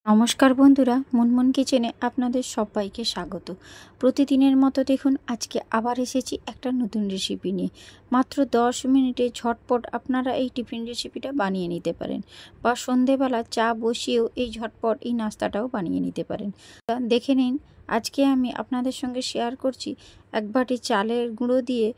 নমস্কার বন্ধুরা, মুনমুন কিচেনে আপনাদের সবাইকে স্বাগত। প্রতিদিনের মতো দেখুন আজকে আবার এসেছি একটা নতুন রেসিপি নিয়ে। মাত্র 10 মিনিটে ঝটপট আপনারা এই টিফিন রেসিপিটা বানিয়ে নিতে পারেন, বা সন্ধেবেলা চা বসিয়েও এই ঝটপট এই নাস্তাটাও বানিয়ে নিতে পারেন। দেখে নিন, আজকে আমি আপনাদের সঙ্গে শেয়ার করছি 1 বাটি চালের গুঁড়ো দিয়ে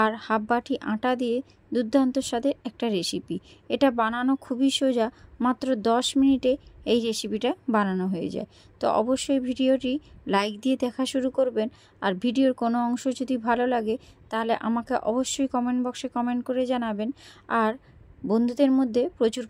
আর হাফ বাটি আটা দিয়ে দুর্দান্ত স্বাদের একটা রেসিপি। এটা বানানো খুবই সোজা, মাত্র 10 মিনিটে এই রেসিপিটা বানানো হয়ে যায়। তো অবশ্যই ভিডিওটি লাইক দিয়ে দেখা শুরু করবেন, আর ভিডিওর কোনো অংশ যদি ভালো লাগে তাহলে আমাকে অবশ্যই কমেন্ট বক্সে কমেন্ট করে জানাবেন, আর বন্ধুদের মধ্যে প্রচুর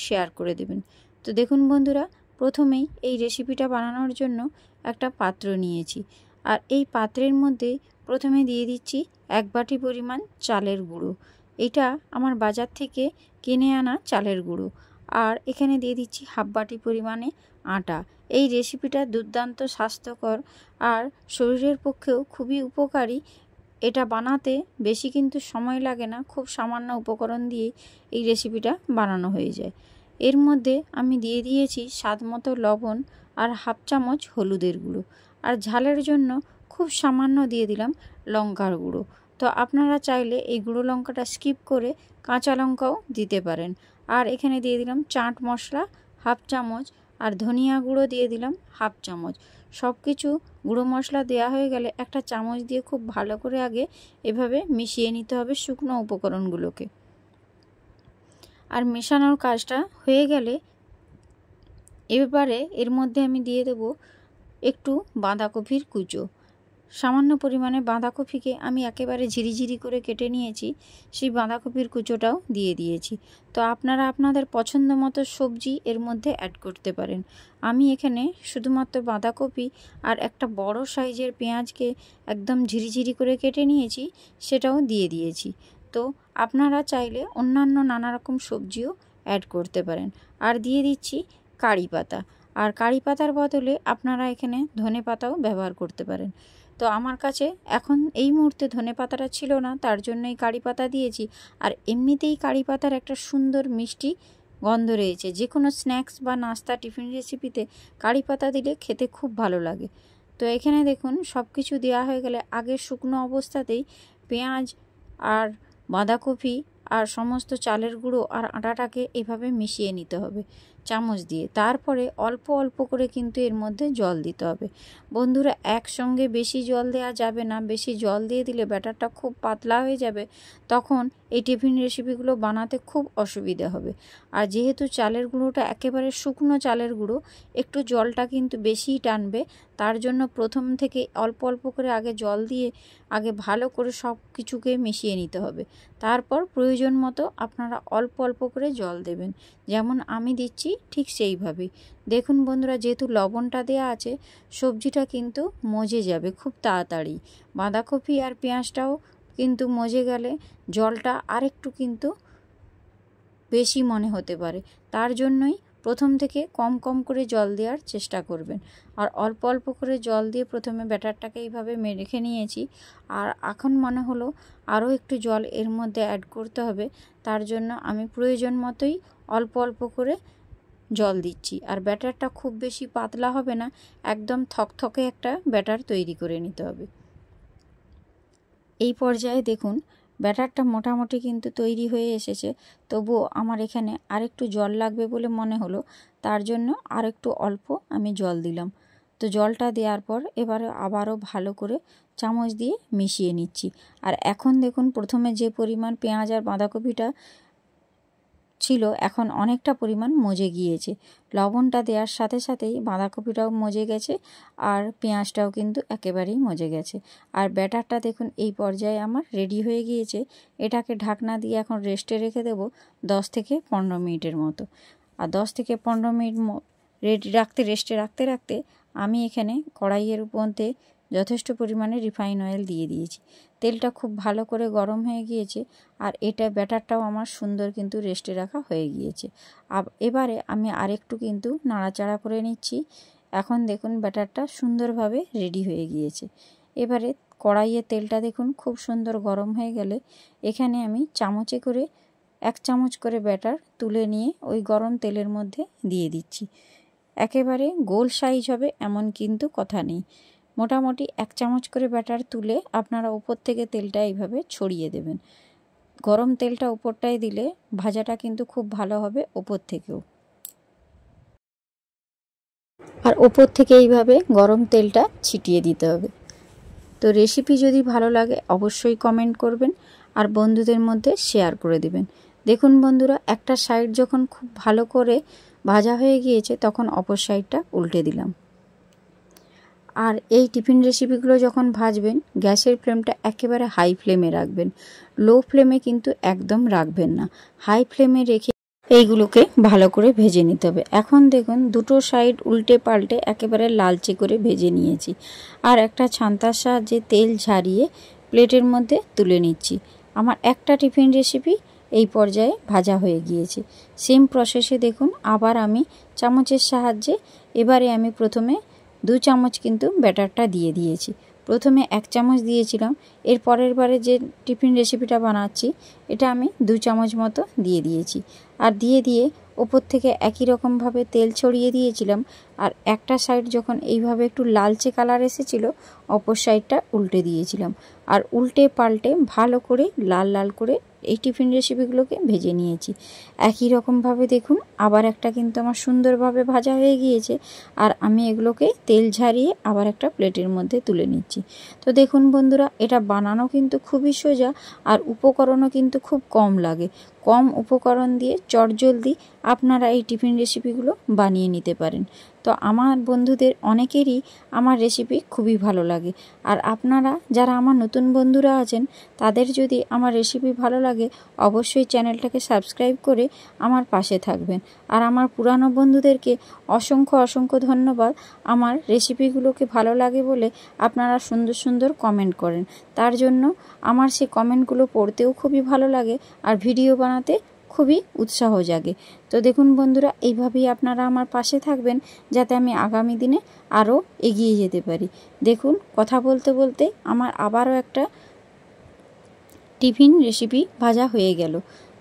শেয়ার করে দেবেন। তো দেখুন বন্ধুরা, প্রথমেই এই রেসিপিটা বানানোর জন্য একটা পাত্র নিয়েছি, আর এই পাত্রের মধ্যে প্রথমে দিয়ে দিচ্ছি 1 বাটি পরিমাণ চালের গুঁড়ো। এটা আমার বাজার থেকে কিনে আনা চালের গুঁড়ো। আর এখানে দিয়ে দিচ্ছি হাফ বাটি পরিমাণে আটা। এই রেসিপিটা দুর্দান্ত স্বাস্থ্যকর আর শরীরের পক্ষেও খুবই উপকারী। এটা বানাতে বেশি কিন্তু সময় লাগে না, খুব সামান্য উপকরণ দিয়ে এই রেসিপিটা বানানো হয়ে যায়। এর মধ্যে আমি দিয়ে দিয়েছি স্বাদ মতো লবণ আর হাফ চামচ হলুদের গুঁড়ো, আর ঝালের জন্য খুব সামান্য দিয়ে দিলাম লঙ্কার গুঁড়ো। তো আপনারা চাইলে এই গুঁড়ো লঙ্কাটা স্কিপ করে কাঁচা লঙ্কাও দিতে পারেন। আর এখানে দিয়ে দিলাম চাট মশলা হাফ চামচ, আর ধনিয়া গুঁড়ো দিয়ে দিলাম হাফ চামচ। সব কিছু গুঁড়ো মশলা দেওয়া হয়ে গেলে একটা চামচ দিয়ে খুব ভালো করে আগে এভাবে মিশিয়ে নিতে হবে শুকনো উপকরণগুলোকে। আর মেশানোর কাজটা হয়ে গেলে এবারে এর মধ্যে আমি দিয়ে দেব একটু বাঁধাকপির কুচো। সামান্য পরিমাণে বাঁধাকপিকে আমি একেবারে ঝিরিঝিরি করে কেটে নিয়েছি, সেই বাঁধাকপির কুচোটাও দিয়ে দিয়েছি। তো আপনারা আপনাদের পছন্দ মতো সবজি এর মধ্যে অ্যাড করতে পারেন। আমি এখানে শুধুমাত্র বাঁধাকপি আর একটা বড় সাইজের পেঁয়াজকে একদম ঝিরিঝিরি করে কেটে নিয়েছি, সেটাও দিয়ে দিয়েছি। তো আপনারা চাইলে অন্যান্য নানা রকম সবজিও অ্যাড করতে পারেন। আর দিয়ে দিচ্ছি কারি পাতা, আর কারি পাতার বদলে আপনারা এখানে ধনে পাতাও ব্যবহার করতে পারেন। তো আমার কাছে এখন এই মুহূর্তে ধনে পাতাটা ছিল না, তার জন্যই কারি পাতা দিয়েছি। আর এমনিতেই কারি পাতার একটা সুন্দর মিষ্টি গন্ধ রয়েছে, যে কোনো স্ন্যাক্স বা নাস্তা টিফিন রেসিপিতে কারি পাতা দিলে খেতে খুব ভালো লাগে। তো এখানে দেখুন সব কিছু দেওয়া হয়ে গেলে আগে শুকনো অবস্থাতেই পেঁয়াজ আর বাঁধাকপি আর সমস্ত চালের গুঁড়ো আর আটাটাকে এভাবে মিশিয়ে নিতে হবে চামচ দিয়ে। তারপরে অল্প অল্প করে কিন্তু এর মধ্যে জল দিতে হবে। বন্ধুরা, একসঙ্গে বেশি জল দেওয়া যাবে না, বেশি জল দিয়ে দিলে ব্যাটারটা খুব পাতলা হয়ে যাবে, তখন এই টিফিন রেসিপিগুলো বানাতে খুব অসুবিধা হবে। আর যেহেতু চালের গুঁড়োটা একেবারে শুকনো চালের গুঁড়ো, একটু জলটা কিন্তু বেশিই টানবে। তার জন্য প্রথম থেকে অল্প অল্প করে আগে জল দিয়ে আগে ভালো করে সব কিছুকে মিশিয়ে নিতে হবে। তারপর প্রয়োজন মতো আপনারা অল্প অল্প করে জল দেবেন, যেমন আমি দিচ্ছি ঠিক সেইভাবেই। দেখুন বন্ধুরা, যেহেতু লবণটা দেওয়া আছে, সবজিটা কিন্তু মজে যাবে খুব তাড়াতাড়ি। বাঁধাকপি আর পেঁয়াজটাও কিন্তু মজে গেলে জলটা আরেকটু কিন্তু বেশি মনে হতে পারে, তার জন্যই প্রথম থেকে কম কম করে জল দেওয়ার চেষ্টা করবেন। আর অল্প অল্প করে জল দিয়ে প্রথমে ব্যাটারটাকে এইভাবে রেখে নিয়েছি, আর এখন মনে হলো আরও একটু জল এর মধ্যে অ্যাড করতে হবে। তার জন্য আমি প্রয়োজন মতোই অল্প অল্প করে জল দিচ্ছি। আর ব্যাটারটা খুব বেশি পাতলা হবে না, একদম থকথকে একটা ব্যাটার তৈরি করে নিতে হবে। এই পর্যায়ে দেখুন ব্যাটারটা মোটামুটি কিন্তু তৈরি হয়ে এসেছে, তবুও আমার এখানে আরেকটু জল লাগবে বলে মনে হলো, তার জন্য আরেকটু অল্প আমি জল দিলাম। তো জলটা দেওয়ার পর এবারে আবারও ভালো করে চামচ দিয়ে মিশিয়ে নিচ্ছি। আর এখন দেখুন প্রথমে যে পরিমাণ পেঁয়াজ আর বাঁধাকপিটা ছিল, এখন অনেকটা পরিমাণ মজে গিয়েছে। লবণটা দেওয়ার সাথে সাথেই বাঁধাকপিটাও মজে গেছে, আর পেঁয়াজটাও কিন্তু একেবারেই মজে গেছে। আর ব্যাটারটা দেখুন এই পর্যায়ে আমার রেডি হয়ে গিয়েছে। এটাকে ঢাকনা দিয়ে এখন রেস্টে রেখে দেব 10 থেকে 15 মিনিটের মতো। আর 10 থেকে 15 মিনিট রেস্টে রাখতে রাখতে আমি এখানে কড়াইয়ের মধ্যে যথেষ্ট পরিমাণে রিফাইন অয়েল দিয়ে দিয়েছি। তেলটা খুব ভালো করে গরম হয়ে গিয়েছে, আর এটা ব্যাটারটাও আমার সুন্দর কিন্তু রেস্টে রাখা হয়ে গিয়েছে। এবারে আমি আরেকটু কিন্তু নাড়াচাড়া করে নিচ্ছি। এখন দেখুন ব্যাটারটা সুন্দরভাবে রেডি হয়ে গিয়েছে। এবারে কড়াইয়ের তেলটা দেখুন খুব সুন্দর গরম হয়ে গেলে এখানে আমি চামচে করে 1 চামচ করে ব্যাটার তুলে নিয়ে ওই গরম তেলের মধ্যে দিয়ে দিচ্ছি। একেবারে গোল সাইজ হবে এমন কিন্তু কথা নেই। মোটামুটি 1 চামচ করে ব্যাটার তুলে আপনারা উপর থেকে তেলটা এইভাবে ছড়িয়ে দেবেন। গরম তেলটা উপরটায় দিলে ভাজাটা কিন্তু খুব ভালো হবে উপর থেকেও। আর উপর থেকে এইভাবে গরম তেলটা ছিটিয়ে দিতে হবে। তো রেসিপি যদি ভালো লাগে অবশ্যই কমেন্ট করবেন আর বন্ধুদের মধ্যে শেয়ার করে দিবেন। দেখুন বন্ধুরা, একটা সাইড যখন খুব ভালো করে ভাজা হয়ে গিয়েছে তখন অপর সাইডটা উল্টে দিলাম। আর এই টিফিন রেসিপিগুলো যখন ভাজবেন গ্যাসের ফ্লেমটা একেবারে হাই ফ্লেমে রাখবেন, লো ফ্লেমে কিন্তু একদম রাখবেন না। হাই ফ্লেমে রেখে এইগুলোকে ভালো করে ভেজে নিতে হবে। এখন দেখুন দুটো সাইড উল্টে পাল্টে একেবারে লালচে করে ভেজে নিয়েছি। আর একটা ছান্তার সাহায্যে তেল ঝারিয়ে প্লেটের মধ্যে তুলে নিচ্ছি। আমার একটা টিফিন রেসিপি এই পর্যায়ে ভাজা হয়ে গিয়েছে। সেম প্রসেসে দেখুন আবার আমি চামচের সাহায্যে এবারে আমি প্রথমে 2 চামচ কিন্তু ব্যাটারটা দিয়ে দিয়েছি। প্রথমে 1 চামচ দিয়েছিলাম, এর পরের বারে যে টিফিন রেসিপিটা বানাচ্ছি এটা আমি 2 চামচ মতো দিয়ে দিয়েছি। আর দিয়ে ওপর থেকে একই রকমভাবে তেল ছড়িয়ে দিয়েছিলাম। আর একটা সাইড যখন এইভাবে একটু লালচে কালার এসেছিল অপর সাইডটা উল্টে দিয়েছিলাম। আর উল্টে পাল্টে ভালো করে লাল লাল করে এই টিফিন রেসিপিগুলোকে ভেজে নিয়েছি। একই রকমভাবে দেখুন আবার একটা কিন্তু আমার সুন্দরভাবে ভাজা হয়ে গিয়েছে। আর আমি এগুলোকে তেল ঝারিয়ে আবার একটা প্লেটের মধ্যে তুলে নিচ্ছি। তো দেখুন বন্ধুরা, এটা বানানো কিন্তু খুবই সোজা আর উপকরণও কিন্তু খুব কম লাগে। কম উপকরণ দিয়ে চটজলদি আপনারা এই টিফিন রেসিপিগুলো বানিয়ে নিতে পারেন। তো আমার বন্ধুদের অনেকেরই আমার রেসিপি খুবই ভালো লাগে। আর আপনারা যারা আমার নতুন বন্ধুরা আছেন তাদের যদি আমার রেসিপি ভালো লাগে অবশ্যই চ্যানেলটাকে সাবস্ক্রাইব করে আমার পাশে থাকবেন। আর আমার পুরানো বন্ধুদেরকে অসংখ্য ধন্যবাদ। আমার রেসিপিগুলোকে ভালো লাগে বলে আপনারা সুন্দর সুন্দর কমেন্ট করেন, তার জন্য আমার সেই কমেন্টগুলো পড়তেও খুবই ভালো লাগে আর ভিডিও বানাতে খুবই উৎসাহ জাগে। তো দেখুন বন্ধুরা, এইভাবেই আপনারা আমার পাশে থাকবেন যাতে আমি আগামী দিনে আরও এগিয়ে যেতে পারি। দেখুন কথা বলতে বলতে আমার আবারও একটা টিফিন রেসিপি ভাজা হয়ে গেল।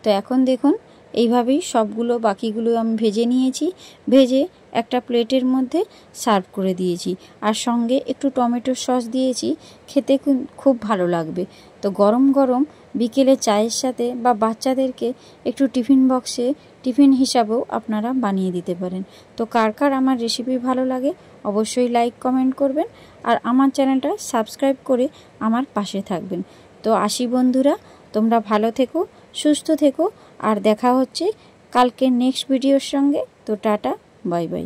তো এখন দেখুন এইভাবেই সবগুলো বাকিগুলো আমি ভেজে নিয়েছি। ভেজে একটা প্লেটের মধ্যে সার্ভ করে দিয়েছি। আর সঙ্গে একটু টমেটো সস দিয়েছি, খেতে খুব ভালো লাগবে। তো গরম গরম বিকেলে চায়ের সাথে বা বাচ্চাদেরকে একটু টিফিন বক্সে টিফিন হিসাবেও আপনারা বানিয়ে দিতে পারেন। তো কার কার আমার রেসিপি ভালো লাগে অবশ্যই লাইক কমেন্ট করবেন আর আমার চ্যানেলটা সাবস্ক্রাইব করে আমার পাশে থাকবেন। তো আসি বন্ধুরা, তোমরা ভালো থেকো, সুস্থ থেকো আর দেখা হচ্ছে কালকে নেক্সট ভিডিওর সঙ্গে। তো টাটা, বাই বাই।